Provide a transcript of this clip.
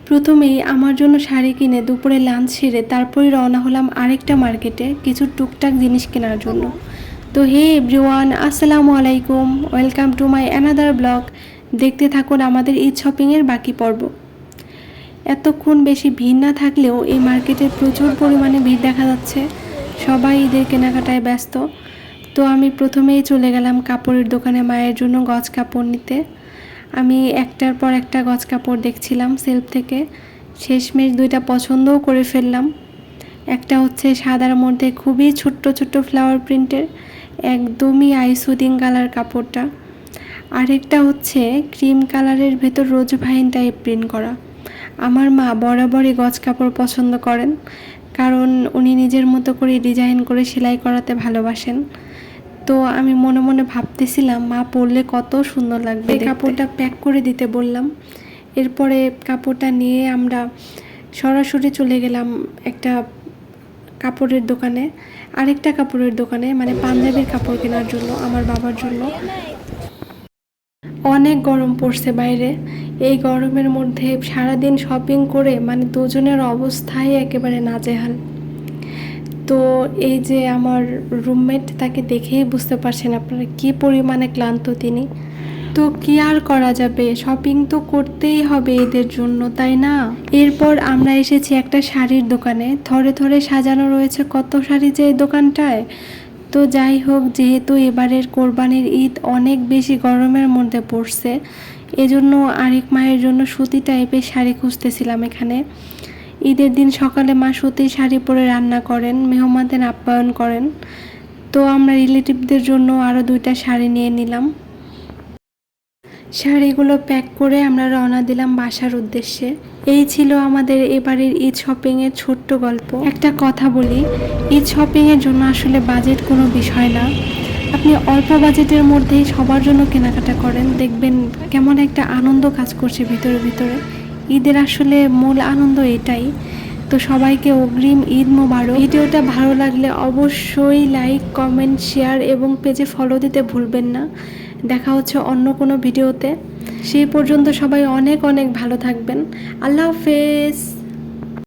প্রথমেই আমার জন্য শাড়ি কিনে দুপুরে লাঞ্চ সেরে তারপরেই রওনা হলাম আরেকটা মার্কেটে কিছু টুকটাক জিনিস কেনার জন্য। তো হে এভরিওয়ান, আসসালামু আলাইকুম, welcome to my another blog. দেখতে থাকুন আমাদের ঈদ শপিংয়ের বাকি পর্ব। এতক্ষণ বেশি ভিড় না থাকলেও এই মার্কেটে প্রচুর পরিমাণে ভিড় দেখা যাচ্ছে, সবাই ঈদের কেনাকাটায় ব্যস্ত। তো আমি প্রথমেই চলে গেলাম কাপড়ের দোকানে মায়ের জন্য গজ কাপড় নিতে। আমি একটার পর একটা গজ কাপড় দেখছিলাম সেলফ থেকে, শেষমেশ দুইটা পছন্দও করে ফেললাম। একটা হচ্ছে সাদার মধ্যে খুবই ছোট্ট ছোট্ট ফ্লাওয়ার প্রিন্টের, একদমই আই সুদিং কালার কাপড়টা। আরেকটা হচ্ছে ক্রিম কালারের ভেতর রোজ ভাইন টাইপ প্রিন্ট করা। আমার মা বরাবরই গজ কাপড় পছন্দ করেন, কারণ উনি নিজের মতো করে ডিজাইন করে সেলাই করাতে ভালোবাসেন। তো আমি মনে মনে ভাবতেছিলাম মা পরলে কত সুন্দর লাগবে। কাপড়টা প্যাক করে দিতে বললাম। এরপরে কাপড়টা নিয়ে আমরা সরাসরি চলে গেলাম একটা কাপড়ের দোকানে, আরেকটা কাপড়ের দোকানে, মানে পাঞ্জাবির কাপড় কেনার জন্য আমার বাবার জন্য। অনেক গরম পড়ছে বাইরে, এই গরমের মধ্যে সারাদিন শপিং করে মানে দুজনের অবস্থাই একেবারে নাজেহাল। তো এই যে আমার রুমমেট, তাকে দেখেই বুঝতে পারছেন আপনারা কী পরিমাণে ক্লান্ত তিনি। তো কি আর করা যাবে, শপিং তো করতেই হবে এদের জন্য, তাই না? এরপর আমরা এসেছি একটা শাড়ির দোকানে, থরে থরে সাজানো রয়েছে কত শাড়ি যে এই দোকানটায়। তো যাই হোক, যেহেতু এবারের কোরবানির ঈদ অনেক বেশি গরমের মধ্যে পড়ছে, এজন্য আরেক মায়ের জন্য সুতি টাইপের শাড়ি খুঁজতেছিলাম এখানে। ঈদের দিন সকালে মা সুতির শাড়ি পরে রান্না করেন, মেহমানদের আপ্যায়ন করেন। তো আমরা রিলেটিভদের জন্য আরও দুইটা শাড়ি নিয়ে নিলাম। শাড়িগুলো প্যাক করে আমরা রওনা দিলাম বাসার উদ্দেশ্যে। এই ছিল আমাদের এবারের ঈদ শপিংয়ের ছোট্ট গল্প। একটা কথা বলি, ঈদ শপিংয়ের জন্য আসলে বাজেট কোনো বিষয় না। আপনি অল্প বাজেটের মধ্যেই সবার জন্য কেনাকাটা করেন, দেখবেন কেমন একটা আনন্দ কাজ করছে ভিতরে ভিতরে। ঈদের আসলে মূল আনন্দ এটাই। তো সবাইকে অগ্রিম ঈদ মোবারক। ভিডিওটা ভালো লাগলে অবশ্যই লাইক, কমেন্ট, শেয়ার এবং পেজে ফলো দিতে ভুলবেন না। দেখা হচ্ছে অন্য কোনো ভিডিওতে। সেই পর্যন্ত সবাই অনেক অনেক ভালো থাকবেন। আল্লাহ হাফেজ।